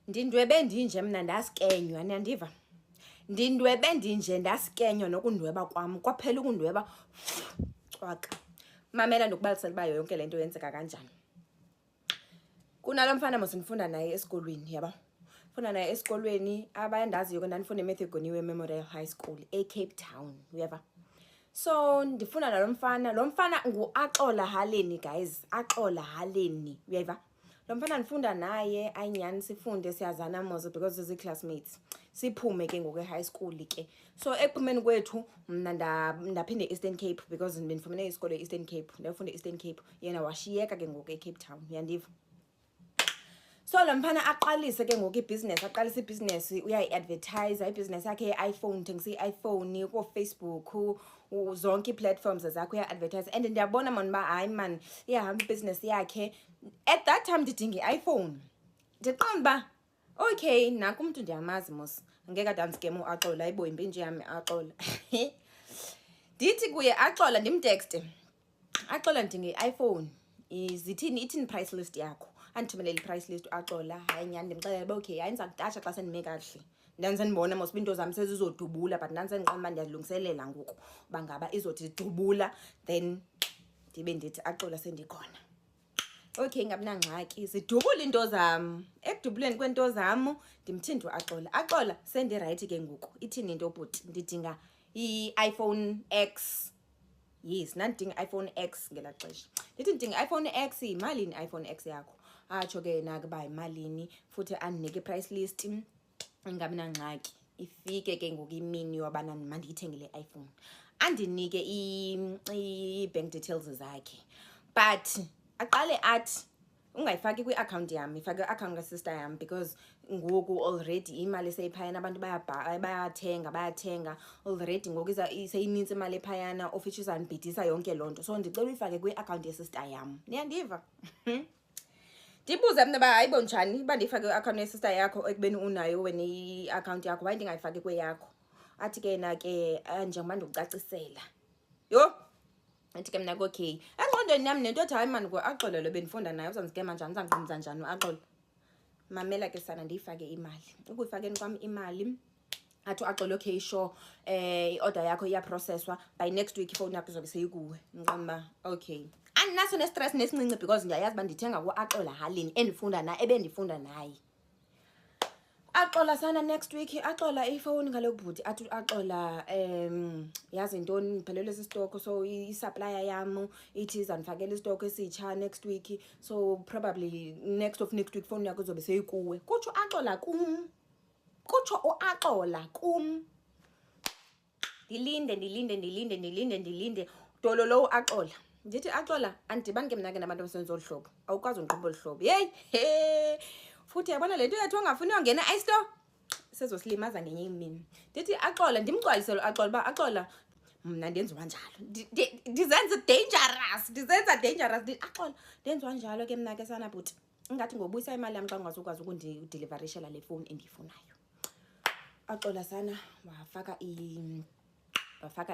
Ndindwebe ndinje mna ndasikenywa niyandiva. Ndindwebe ndinje ndasikenywa nokundweba kwam kwaphela ukundweba cwaka. Mamela ndokubalisela uba yonke lento yenzeka kanjani. Kunalo mfana mosindifunda naye esikolweni yaba. Funda naye esikolweni abayandaziyo ke ndandifunda eMatthew Goniwe Memorial High School eCape Town uyeva. So ndifunda nalo mfana, lo mfana nguAxola Haleni guys, Axola Haleni uyeva. Lo mfana ndifunda naye ayinyani sifunde siyazana mozo because is classmates. Siphume ke ngoku high school ke. So ekuphumeni kwethu mna ndaphinde Eastern Cape because bendifumene isikole eEastern Cape. Ndafunda eEastern Cape. Yena washiyeka ke ngoku eCape Town uyandiva. So lo mfana aqalise ke ngoku ibusiness, aqalisa ibusiness uyayi-advertise ibusiness yakhe ye-iPhone, thengisa i-iPhone ku Facebook, zonke ii-platforms zakhe uya-advertise and ndiyabona man ba hayi man iyahamba ibusiness yakhe. At that time ndidinga i-iPhone. Ndiqonda ba okay naku umuntu ndiyamazi mos ngeke adanskeme uAxola ayibo impinje yami Axola. Ndithi kuye Axola ndimtexte. Axola ndidinga i-iPhone. Ithini price list yakho? Andithumelele price list uAxola hayi nyani ndimxelele okay hayi ndiza kutasha xa sendime kahle. Ndandisenibona mos into zami sezizodubula but ndandisenqoma ndiyalungiselela ngoku bangaba izothi dubula then ndibe ndithi Axola sendikhona. Okay ngabinangxaki sidubula into zami. Ekudubuleni kwento zami ndimthinda uAxola. Axola sendi right ke ngoku. Ithini into bhuti? Ndidinga i-iPhone X. Yes, nandidinga iPhone X ngela xesha. Ndithi ndidinga iPhone X imalini iPhone X yakho? Atsho ke nakuba imalini futhi andinike price list ingabi nangxaki. Ifike ke ngoku imini yobana mandiyithengile iPhone. Andinike i-bank details zakhe. But aqale athi ungayifaki kwi-account yami, ifake i-account ka-sister yami because ngoku already imali seyiphayana abantu bayathenga already ngoku seyinintsi imali ephayana of which izandibhidisa yonke loo nto. So ndicela uyifake kwi-account ye-sister yam. Niyandiva? Ndibuze mna ba hayibo njani uba ndiyifake kwi-account ye-sister yakho ekubeni unayo wena i-account yakho waye ndingayifaki kweyakho. Athi ke na ke njengoba ndikucacisela. Yho! Athi ke mna okay. Engqondweni yami nento ethi hayi man ngoAxola lo bendifunda naye uzandiskema njani uzangiqinisa njani uAxola. Mamela ke sana ndiyifake imali. Ukuyifakeni kwami imali athi uAxola okay sure i-order yakho iyaprocesswa by next week ifowuni yakho izobe seyikuwe. Ngiqamba okay. Andinaso ne-stress nesincinci because ndiyayazi uba ndithenga kuAxola Haleni endifunda naye ebendifunda naye. Axola sana next week Axola ifowuni kaloku bhuti athi uAxola yazi ntoni ngiphelelwe sisitoko so i-supplier yam ithi izandifakela isitoko esitsha next week so probably next week phone yakho izobe seyikuwe. Kutsho uAxola kum. Kutsho uAxola kum. Ndilinde dolo lo uAxola. Ndithi Axola andidibani ke mna ke nabantu abasenza olu hlobo. Awukwazi undiqhuba olu hlobo. Hey. Futhi yabona lento yathi ongafuni uyongena iStore sezosilimaza ngenye imini. Ndithi Axola ndimgcwalisele uAxola ba Axola mna ndenziwa njalo. Ndizenza dangerous. Axola ndenziwa njalo ke mna ke sana bhuti. Ingathi ngobuyisa imali yami xa ungazukwazi ukundideliverishela le phone endiyifunayo. Axola sana wafaka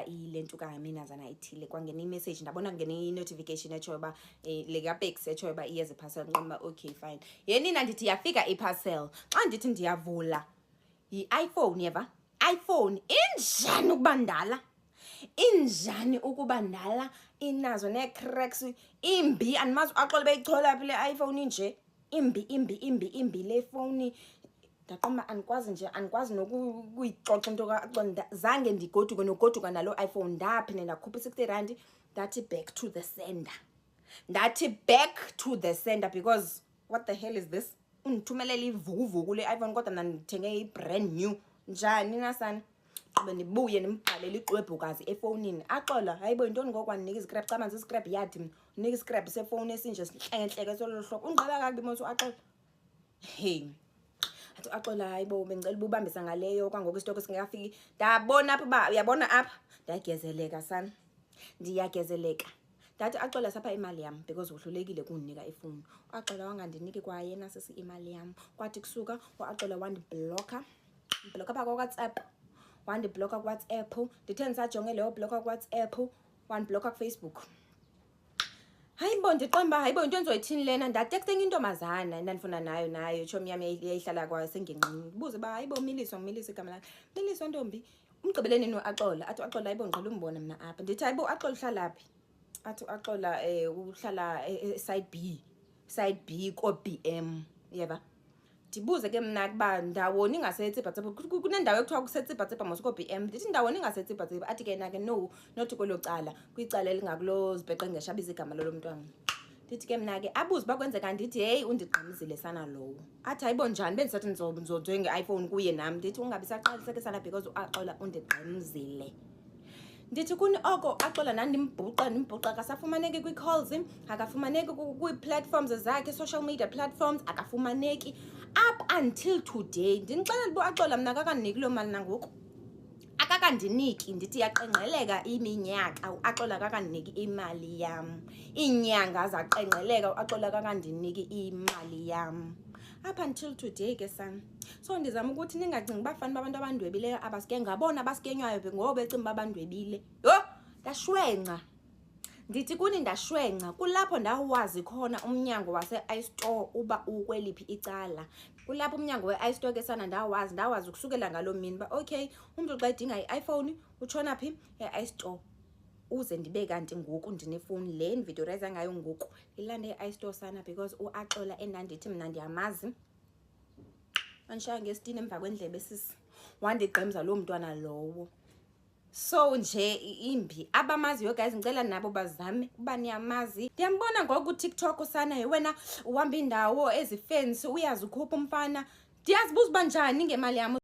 ilento kaminazana ithile kwangena i-message ndabona kungena i-notification etshoyo ba le kaPex etshoyo ba iyeza i-parcel nqamba okay fine. Yenina ndithi yafika i-parcel. Xa ndithi ndiyavula i-iPhone yeva. iPhone injani ukubandala? Injani ukubandala? Inazo ne-cracks imbi andimazi uAxola beyichola phi le iPhone nje. Imbi le phone. Ndaqoma andikwazi nokuyixoxa into kaXola zange ndigoduka nalo iPhone ndaphinde ndakhupha i-R60 ndathi back to the sender because what the hell is this? Undithumelela ivukuvuku le iPhone kodwa mna ndithenge i-brand new. Njani nasana? Ube ndibuye ndimbhalele ixwebhukazi efowunini. Axola hayibo yintoni ngoku wandinika i-scrap camanzi i-scrap yathi mna unika i-scrap sefowuni esinje sihlengehleke solo hlobo. Ungqala kakubi mos uAxola. Hey. Athi Axola hayibo bengicela ubambisa ngaleyo kwangoku isitoko singekafiki. Ndabona apha ba uyabona apha ndiyagezeleka sana. Ndiyagezeleka. Ndathi Axola sapha imali yami because uhlulekile kundinika ifoni. uAxola wangandiniki kwa yena sisi imali yami. Kwathi kusuka uAxola wandiblocker. Blocker apha kuWhatsApp. Wandiblocker kuWhatsApp. Ndithe ndisajonge leyo blocker kuWhatsApp. Wandiblocker kuFacebook. Hayibo ndiqomba hayibo into enzoyithini lena ndatekste intombazana endandifuna nayo chomi yami eyayihlala kwa sengenqini buze ba hayibo Miliswa igama lakhe Miliswa ntombi umgqibeleni noAxola athi uAxola hayibo ngiqala umbona mina apha ndithi hayibo uAxola uhlala phi athi uAxola uhlala side B ko BM yeba ndibuze ke mina kuba ndawoni ngaseTsiphatsipha kunendawo ekuthiwa kuseTsiphatsipha mosiko BM ndithi ndawoni ngaseTsiphatsipha athi ke na ke no not kwelo cala kwicala elingakulo zibheqengesha abiza igama lo mntwana ndithi ke mina ke abuze bakwenzeka ndithi hey undigqamzile sana lowo athi hayibo njani bendisathi nzonzo nge-iPhone kuye nami ndithi ungabi saqaliseke sana because uAxola undigqamzile ndithi kuni oko Axola ndimbhuqa akasafumaneki kwi-calls akafumaneki kwi-platforms zakhe social media platforms akafumaneki up until today ndinixelela uba Axola mna akakandiniki loo mali nangoku akakandiniki ndithi yaqengqeleka iminyaka uAxola akakandiniki imali yam iinyanga zaqengqeleka uAxola akakandiniki imali yam up until today ke sana so ndizama ukuthi ningacingi uba fana abantu abandwebileyo abasike ngabona abasikenywayo ngoba becimba abandwebile yho ndashwenca ndithi kuni ndashwenca kulapho ndawazi khona umnyango wase-iStore uba ukweliphi icala kulapho umnyango we-iStore ke sana ndawazi ukusukela ngaloo mini ba okay umntu xa edinga i-iPhone utshona phi e-iStore uze ndibe kanti ngoku ndinefowuni le ndividiyorayiza ngayo ngoku ilande e-iStore sana because uAxola endandithi mna ndiyamazi andishaya ngesitini emva kwendlebe sisi wandigqemza loo mntwana lowo so nje imbi abamaziyo guys ngicela nabo bazame uba niyamazi ndiyambona ngoku kuTikTok sana wena uhamba indawo ezifence uyazi ukhupha umfana ndiyazibuza uba njani ngemali yami